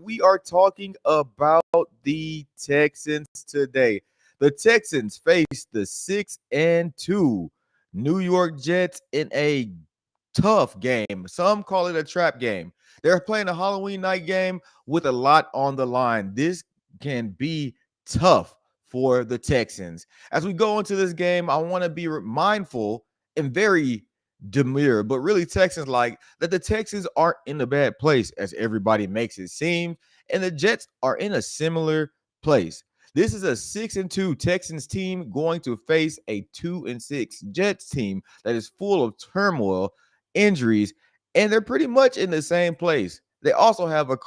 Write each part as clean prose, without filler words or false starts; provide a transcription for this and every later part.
we are talking about the Texans today. The Texans face the 6-2 New York Jets in a tough game. Some call it a trap game. They're playing a Halloween night game with a lot on the line. This can be tough for the Texans. As we go into this game, I want to be mindful and very demure, but really Texans like that the Texans aren't in a bad place as everybody makes it seem, and the Jets are in a similar place. This is a 6-2 Texans team going to face a 2-6 Jets team that is full of turmoil, injuries, and they're pretty much in the same place. They also have an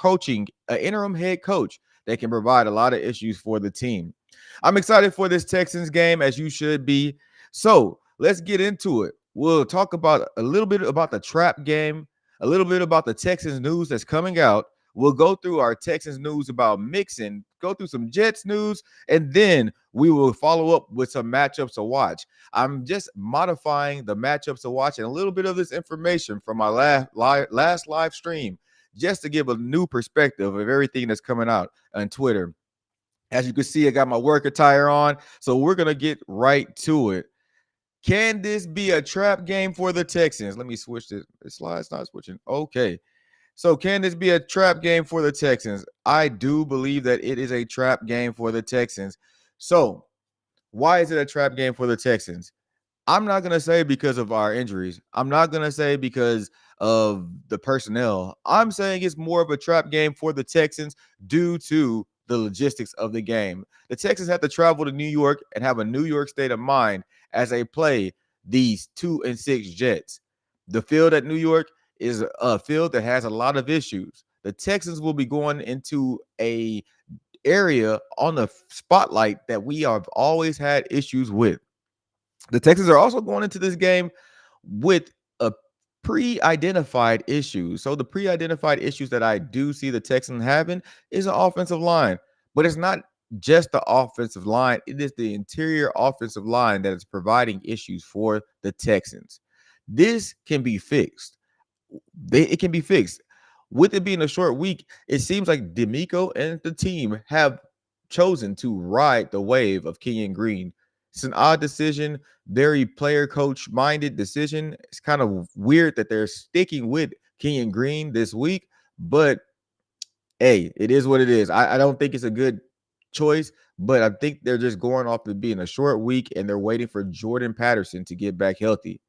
interim head coach that can provide a lot of issues for the team. I'm excited for this Texans game, as you should be. So let's get into it. We'll talk about a little bit about the trap game, a little bit about the Texans news that's coming out. We'll go through our Texans news about Mixon, go through some Jets news, and then we will follow up with some matchups to watch. I'm just modifying the matchups to watch and a little bit of this information from my last live stream just to give a new perspective of everything that's coming out on Twitter. As you can see, I got my work attire on, so we're going to get right to it. Can this be a trap game for the Texans? Let me switch this. The slide's not switching. Okay. So can this be a trap game for the Texans? I do believe that it is a trap game for the Texans. So why is it a trap game for the Texans? I'm not going to say because of our injuries. I'm not going to say because of the personnel. I'm saying it's more of a trap game for the Texans due to the logistics of the game. The Texans have to travel to New York and have a New York state of mind as they play these 2-6 Jets. The field at New York is a field that has a lot of issues. The Texans will be going into a area on the spotlight that we have always had issues with. The Texans are also going into this game with a pre-identified issues. So the pre-identified issues that I do see the Texans having is an offensive line, but it's not just the offensive line. It is the interior offensive line that is providing issues for the Texans. This can be fixed. It can be fixed. With it being a short week, it seems like DeMeco and the team have chosen to ride the wave of Kenyon Green. It's an odd decision, very player coach minded decision. It's kind of weird that they're sticking with Kenyon Green this week, but hey, it is what it is. I don't think it's a good choice, but I think they're just going off of being a short week and they're waiting for Jordan Patterson to get back healthy.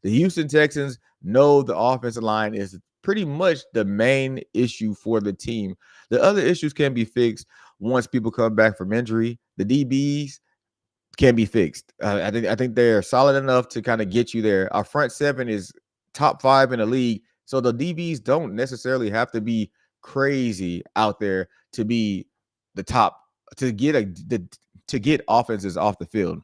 The Houston Texans know the offensive line is pretty much the main issue for the team. The other issues can be fixed once people come back from injury. The DBs can be fixed. I think they're solid enough to kind of get you there. Our front seven is top 5 in the league, so the DBs don't necessarily have to be crazy out there to be the top to get offenses off the field.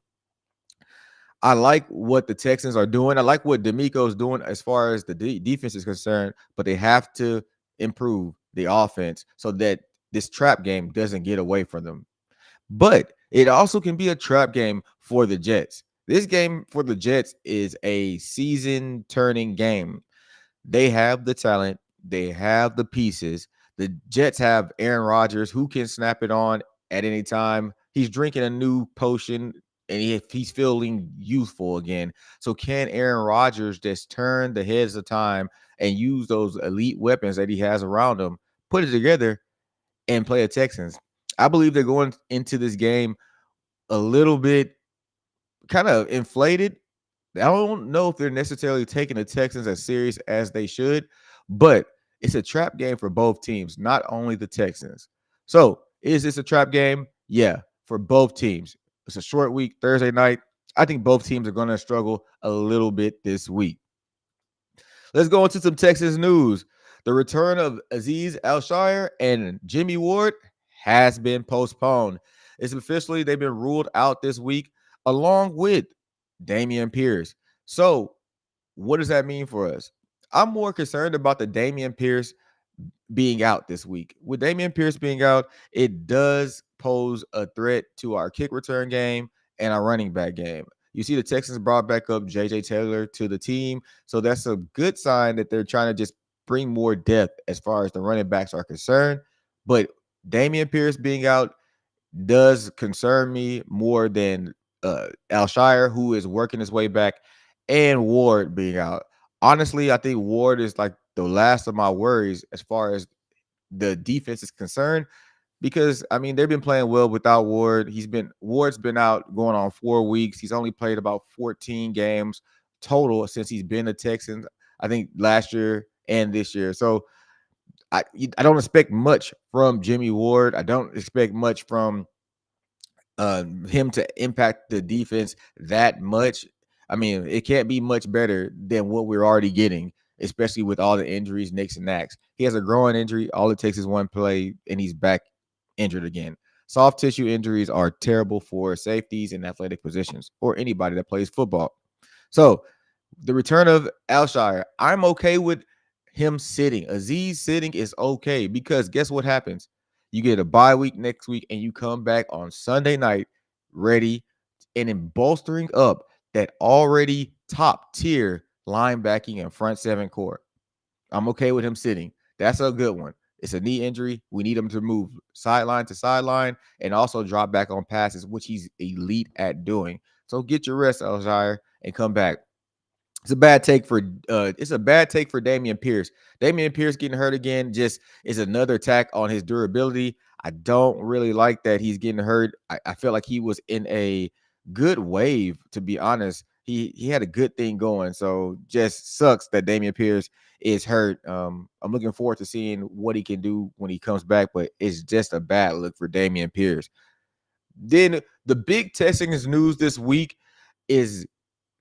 I like what the Texans are doing. I like what DeMeco is doing as far as the defense is concerned, but they have to improve the offense so that this trap game doesn't get away from them. But it also can be a trap game for the Jets. This game for the Jets is a season-turning game. They have the talent. They have the pieces. The Jets have Aaron Rodgers who can snap it on at any time. He's drinking a new potion and he's feeling youthful again. So can Aaron Rodgers just turn the heads of time and use those elite weapons that he has around him, put it together, and play the Texans? I believe they're going into this game a little bit kind of inflated. I don't know if they're necessarily taking the Texans as serious as they should, but it's a trap game for both teams, not only the Texans. So is this a trap game? Yeah, for both teams. It's a short week, Thursday night. I think both teams are going to struggle a little bit this week. Let's go into some Texas news. The return of Azeez Al-Shaair and Jimmy Ward has been postponed. It's officially, they've been ruled out this week, along with Dameon Pierce. So what does that mean for us? I'm more concerned about the Dameon Pierce being out this week. With Dameon Pierce being out, it does pose a threat to our kick return game and our running back game. You see the Texans brought back up J.J. Taylor to the team, so that's a good sign that they're trying to just bring more depth as far as the running backs are concerned. But Damian Pierce being out does concern me more than Alshire, who is working his way back, and Ward being out. Honestly, I think Ward is like the last of my worries as far as the defense is concerned, because I mean they've been playing well without Ward. Ward's been out going on 4 weeks. He's only played about 14 games total since he's been a Texan. I think last year and this year. So I don't expect much from Jimmy Ward. I don't expect much from him to impact the defense that much. I mean, it can't be much better than what we're already getting, especially with all the injuries, nicks and knacks. He has a growing injury. All it takes is one play, and he's back injured again. Soft tissue injuries are terrible for safeties and athletic positions or anybody that plays football. So the return of Alshire, I'm okay with him sitting. Aziz sitting is okay because guess what happens? You get a bye week next week and you come back on Sunday night ready and in bolstering up that already top tier linebacking and front seven core. I'm okay with him sitting. That's a good one. It's a knee injury. We need him to move sideline to sideline and also drop back on passes, which he's elite at doing. So get your rest, Alshire, and come back. It's a bad take for Dameon Pierce. Dameon Pierce getting hurt again just is another attack on his durability. I don't really like that he's getting hurt. I feel like he was in a good wave, to be honest. He had a good thing going. So just sucks that Dameon Pierce is hurt. I'm looking forward to seeing what he can do when he comes back, but it's just a bad look for Dameon Pierce. Then the big Texans news this week is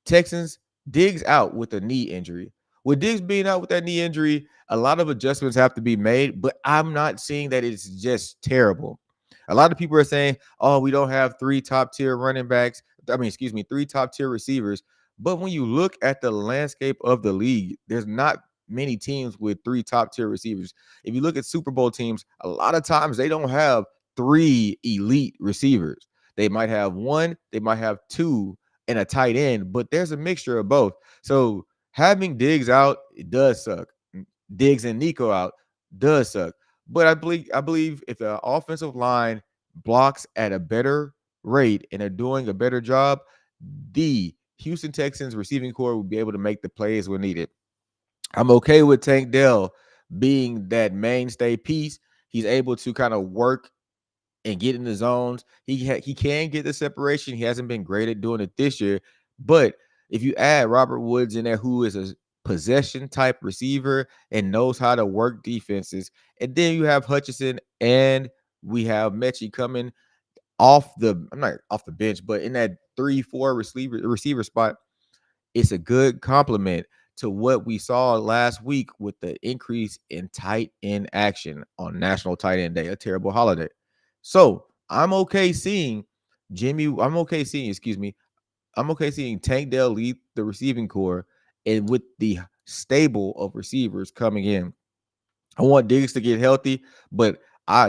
Texans Diggs out with a knee injury. With Diggs being out with that knee injury, a lot of adjustments have to be made, but I'm not seeing that it's just terrible. A lot of people are saying, oh, we don't have three top tier running backs. Three top tier receivers. But when you look at the landscape of the league, there's not many teams with three top tier receivers. If you look at Super Bowl teams, a lot of times they don't have three elite receivers. They might have one, they might have two, and a tight end, but there's a mixture of both. So having Diggs out, it does suck. Diggs and Nico out does suck. But I believe if the offensive line blocks at a better rate and are doing a better job, the Houston Texans receiving core will be able to make the plays when needed. I'm okay with Tank Dell being that mainstay piece. He's able to kind of work and get in the zones. He can get the separation. He hasn't been great at doing it this year, but if you add Robert Woods in there, who is a possession type receiver and knows how to work defenses, and then you have Hutchinson and we have Mechie coming I'm not off the bench, but in that 3-4 receiver spot, it's a good compliment to what we saw last week with the increase in tight end action on National Tight End Day, a terrible holiday. So I'm okay seeing I'm okay seeing Tank Dell lead the receiving core and with the stable of receivers coming in. I want Diggs to get healthy, but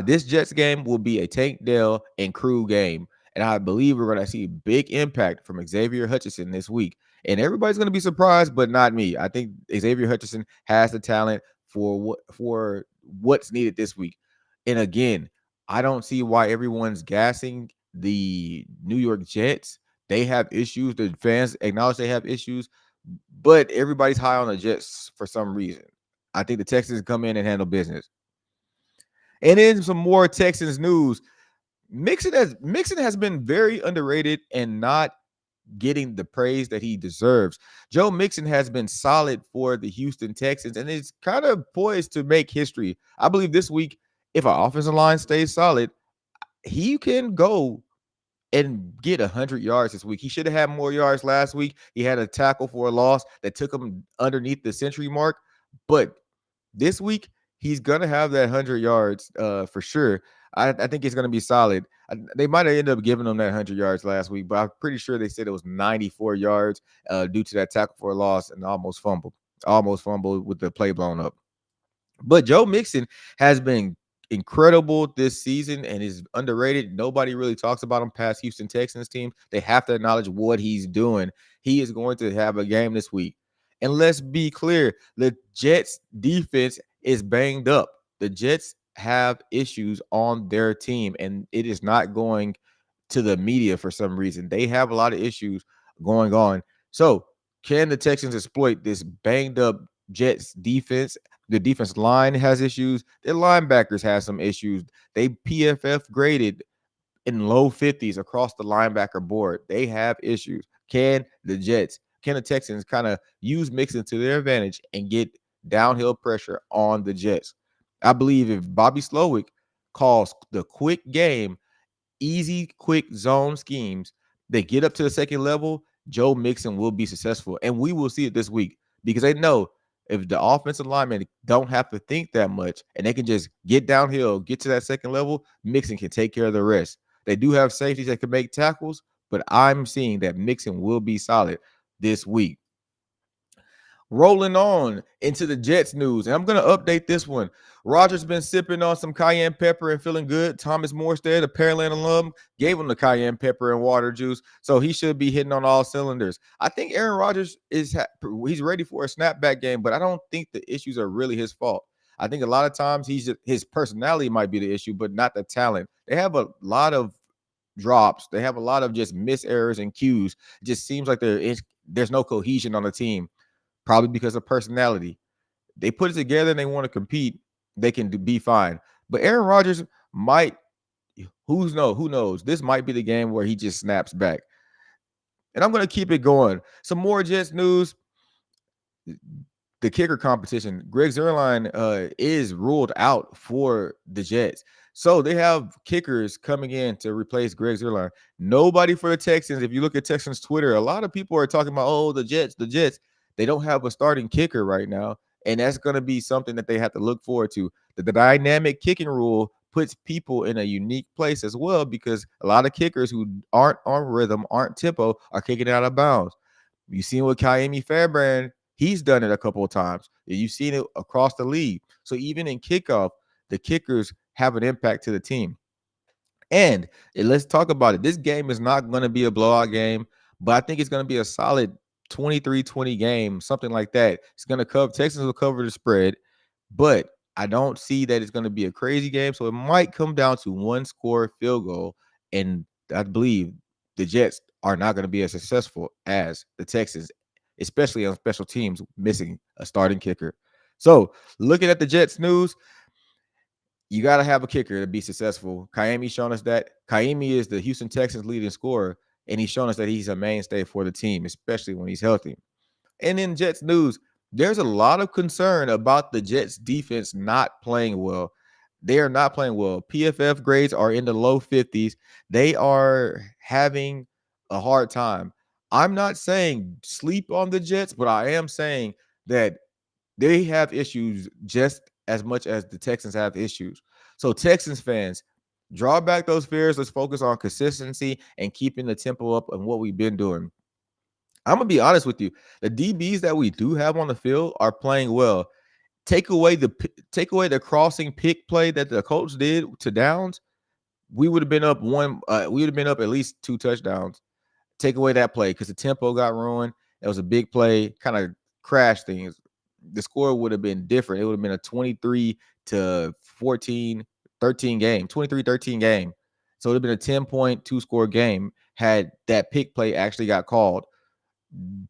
this Jets game will be a Tank Dell and crew game. And I believe we're going to see big impact from Xavier Hutchinson this week. And everybody's going to be surprised, but not me. I think Xavier Hutchinson has the talent for what's needed this week. And again, I don't see why everyone's gassing the New York Jets. They have issues. The fans acknowledge they have issues, but everybody's high on the Jets for some reason. I think the Texans come in and handle business. And then some more Texans news. Mixon has been very underrated and not getting the praise that he deserves. Joe Mixon has been solid for the Houston Texans and is kind of poised to make history. I believe this week, if our offensive line stays solid, he can go and get 100 yards this week. He should have had more yards last week. He had a tackle for a loss that took him underneath the century mark, but this week, he's gonna have that 100 yards for sure. I think it's gonna be solid. They might have ended up giving him that 100 yards last week, but I'm pretty sure they said it was 94 yards due to that tackle for a loss and almost fumbled with the play blown up. But Joe Mixon has been incredible this season and is underrated. Nobody really talks about him past Houston Texans team. They have to acknowledge what he's doing. He is going to have a game this week. And let's be clear, the Jets defense is banged up. The Jets have issues on their team, and it is not going to the media for some reason. They have a lot of issues going on. So, can the Texans exploit this banged up Jets defense? The defense line has issues. Their linebackers have some issues. They PFF graded in low 50s across the linebacker board. They have issues. Can the Texans kind of use Mixon to their advantage and get downhill pressure on the Jets? I believe if Bobby Slowick calls the quick game, easy, quick zone schemes, they get up to the second level, Joe Mixon will be successful. And we will see it this week because they know if the offensive linemen don't have to think that much and they can just get downhill, get to that second level, Mixon can take care of the rest. They do have safeties that can make tackles, but I'm seeing that Mixon will be solid this week. Rolling on into the Jets news, and I'm going to update this one. Rodgers been sipping on some cayenne pepper and feeling good. Thomas Morstead, a Pearland alum, gave him the cayenne pepper and water juice, so he should be hitting on all cylinders. I think Aaron Rodgers he's ready for a snapback game, but I don't think the issues are really his fault. I think a lot of times his personality might be the issue, but not the talent. They have a lot of drops. They have a lot of just miss errors and cues. It just seems like there's no cohesion on the team. Probably because of personality. They put it together and they want to compete, they can be fine. But Aaron Rodgers might, who knows? This might be the game where he just snaps back. And I'm going to keep it going. Some more Jets news. The kicker competition. Greg Zuerlein is ruled out for the Jets. So they have kickers coming in to replace Greg Zuerlein. Nobody for the Texans. If you look at Texans Twitter, a lot of people are talking about, oh, the Jets. They don't have a starting kicker right now, and that's going to be something that they have to look forward to. The dynamic kicking rule puts people in a unique place as well because a lot of kickers who aren't on rhythm, aren't tempo, are kicking out of bounds. You've seen with Kaimi Fairbairn, he's done it a couple of times. You've seen it across the league. So even in kickoff, the kickers have an impact to the team. And let's talk about it. This game is not going to be a blowout game, but I think it's going to be a solid 23-20 game, something like that. It's going to cover, Texans will cover the spread, but I don't see that it's going to be a crazy game. So it might come down to one score field goal. And I believe the Jets are not going to be as successful as the Texans, especially on special teams, missing a starting kicker. So looking at the Jets news, you got to have a kicker to be successful. Kaimi's shown us that. Kaimi is the Houston Texans leading scorer, and he's shown us that he's a mainstay for the team, especially when he's healthy. And in Jets news, there's a lot of concern about the Jets defense not playing well. They are not playing well. PFF grades are in the low 50s. They are having a hard time. I'm not saying sleep on the Jets, but I am saying that they have issues just as much as the Texans have issues. So Texans fans, draw back those fears. Let's focus on consistency and keeping the tempo up and what we've been doing. I'm gonna be honest with you. The DBs that we do have on the field are playing well. Take away the crossing pick play that the coach did to Downs, we would have been up one. We would have been up at least 2 touchdowns. Take away that play because the tempo got ruined. It was a big play, kind of crashed things. The score would have been different. It would have been a 23 to 14, 13 game, 23-13 game. So it would have been a 10-point, 2-score game had that pick play actually got called.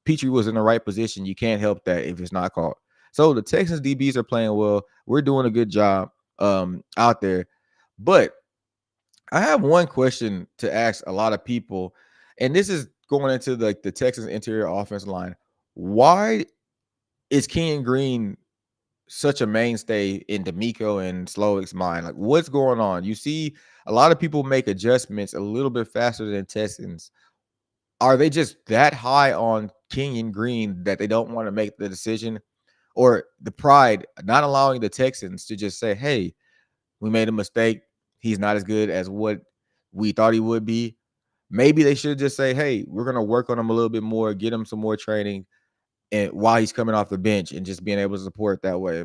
Petrie was in the right position. You can't help that if it's not called. So the Texans DBs are playing well. We're doing a good job out there. But I have one question to ask a lot of people, and this is going into the Texans interior offense line. Why is Kenyon Green such a mainstay in D'Amico and Slowick's mind? Like, what's going on? You see a lot of people make adjustments a little bit faster than Texans. Are they just that high on Kenyon Green that they don't want to make the decision? Or the pride not allowing the Texans to just say, hey, we made a mistake. He's not as good as what we thought he would be. Maybe they should just say, hey, we're going to work on him a little bit more, get him some more training, and while he's coming off the bench and just being able to support that way.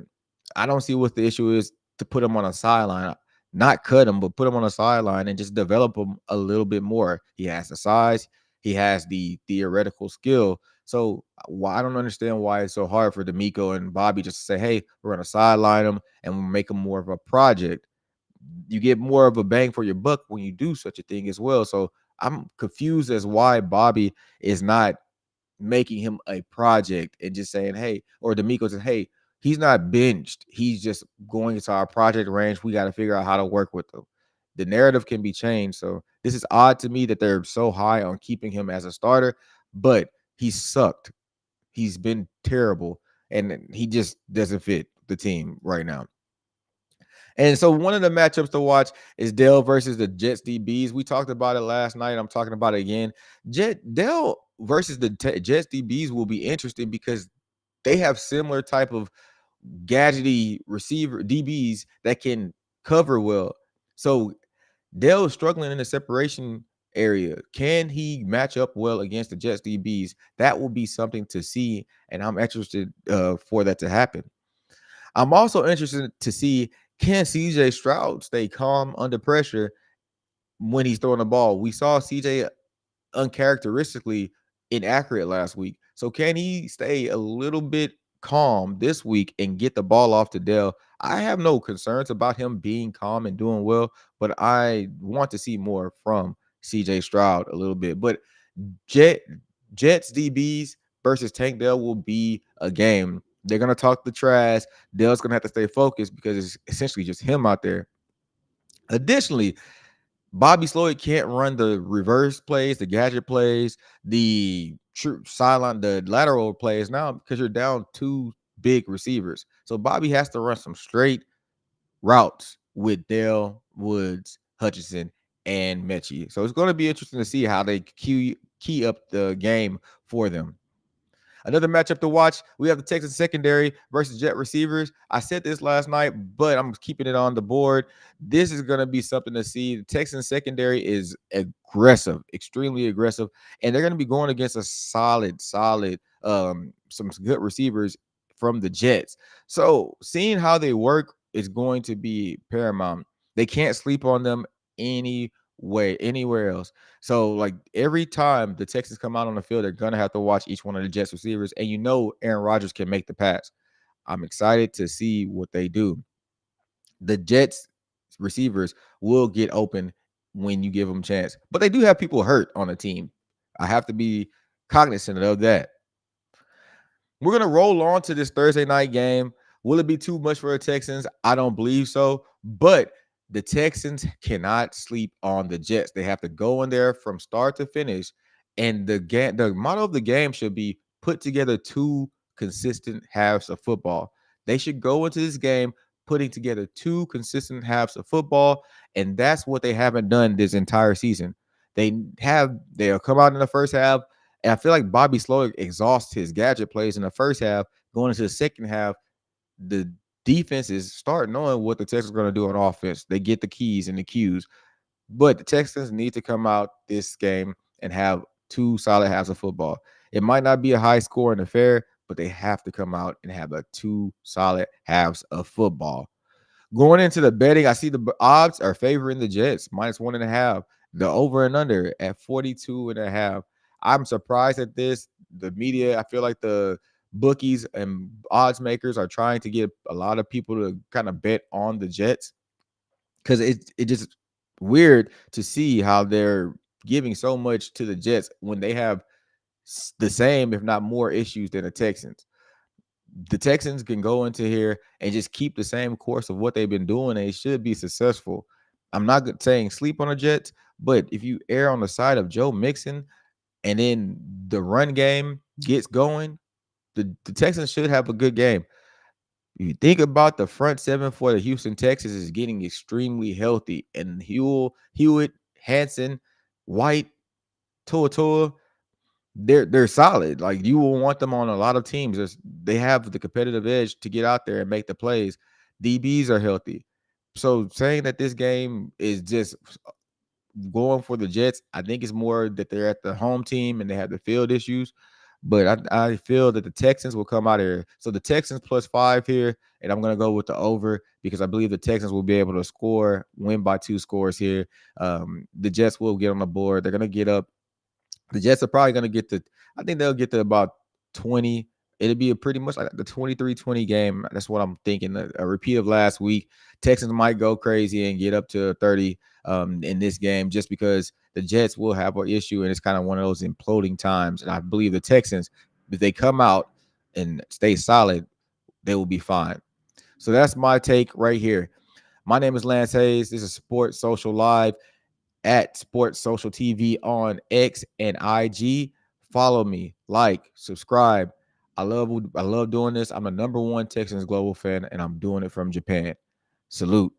I don't see what the issue is to put him on a sideline, not cut him, but put him on a sideline and just develop him a little bit more. He has the size, he has the theoretical skill. So I don't understand why it's so hard for D'Amico and Bobby just to say, hey, we're going to sideline him and we'll make him more of a project. you get more of a bang for your buck when you do such a thing as well. So I'm confused as why Bobby is not making him a project and just saying, hey, or D'Amico says, hey, he's not benched. He's just going into our project range. We got to figure out how to work with him. The narrative can be changed. So this is odd to me that they're so high on keeping him as a starter, but he sucked. He's been terrible, and he just doesn't fit the team right now. And so one of the matchups to watch is Dell versus the Jets DBs. We talked about it last night. I'm talking about it again. Dell versus the Jets DBs will be interesting because they have similar type of gadgety receiver DBs that can cover well. So Dell is struggling in the separation area. Can he match up well against the Jets DBs? That will be something to see, and I'm interested for that to happen. I'm also interested to see, can CJ Stroud stay calm under pressure when he's throwing the ball? We saw CJ uncharacteristically inaccurate last week. So can he stay a little bit calm this week and get the ball off to Dell? I have no concerns about him being calm and doing well, but I want to see more from CJ Stroud a little bit. But Jet Jets DBs versus Tank Dell will be a game. They're gonna talk the trash. Dell's gonna have to stay focused because it's essentially just him out there. Additionally, Bobby Sloyd can't run the reverse plays, the gadget plays, the true sideline, the lateral plays now because you're down two big receivers. So Bobby has to run some straight routes with Dell, Woods, Hutchinson, and Mechie. So it's going to be interesting to see how they key up the game for them. Another matchup to watch, we have the Texas secondary versus Jet receivers. I said this last night, but I'm keeping it on the board. This is going to be something to see. The Texans secondary is aggressive, extremely aggressive, and they're going to be going against a solid, some good receivers from the Jets. So seeing how they work is going to be paramount. They can't sleep on them any way, anywhere else. So, like every time the Texans come out on the field, they're gonna have to watch each one of the Jets receivers, and Aaron Rodgers can make the pass. I'm excited to see what they do. The Jets receivers will get open when you give them a chance, but they do have people hurt on the team. I have to be cognizant of that. We're going to roll on to this Thursday night game. Will it be too much for the Texans? I don't believe so. But the Texans cannot sleep on the Jets. They have to go in there from start to finish. And the motto of the game should be put together two consistent halves of football. They should go into this game putting together two consistent halves of football. And that's what they haven't done this entire season. They'll come out in the first half, and I feel like Bobby Sloyd exhausts his gadget plays in the first half. Going into the second half, the defenses start knowing what the Texans are going to do on offense. They get the keys and the cues. But the Texans need to come out this game and have two solid halves of football. It might not be a high scoring affair, but they have to come out and have two solid halves of football. Going into the betting, I see the odds are favoring the Jets -1.5. The over and under at 42.5. I'm surprised at this. The media, I feel like the bookies and odds makers are trying to get a lot of people to kind of bet on the Jets because it just weird to see how they're giving so much to the Jets when they have the same, if not more, issues than the Texans. The Texans can go into here and just keep the same course of what they've been doing, and they should be successful. I'm not saying sleep on the Jets, but if you err on the side of Joe Mixon and then the run game gets going, the Texans should have a good game. If you think about the front seven for the Houston Texans is getting extremely healthy, and Hewitt, Hanson, White, Toa, they're solid. Like you will want them on a lot of teams. They have the competitive edge to get out there and make the plays. DBs are healthy. So saying that this game is just going for the Jets, I think it's more that they're at the home team and they have the field issues. But I feel that the Texans will come out here. So the Texans +5 here, and I'm going to go with the over because I believe the Texans will be able to win by 2 scores here. The Jets will get on the board. They're going to get up. The Jets are probably going to I think they'll get to about 20 it'll be a pretty much like the 23-20 game. That's what I'm thinking. A repeat of last week. Texans might go crazy and get up to 30 in this game just because the Jets will have an issue, and it's kind of one of those imploding times. And I believe the Texans, if they come out and stay solid, they will be fine. So that's my take right here. My name is Lance Hayes. This is Sports Social Live at Sports Social TV on X and IG. Follow me, like, subscribe. I love doing this. I'm the #1 Texans global fan, and I'm doing it from Japan. Salute.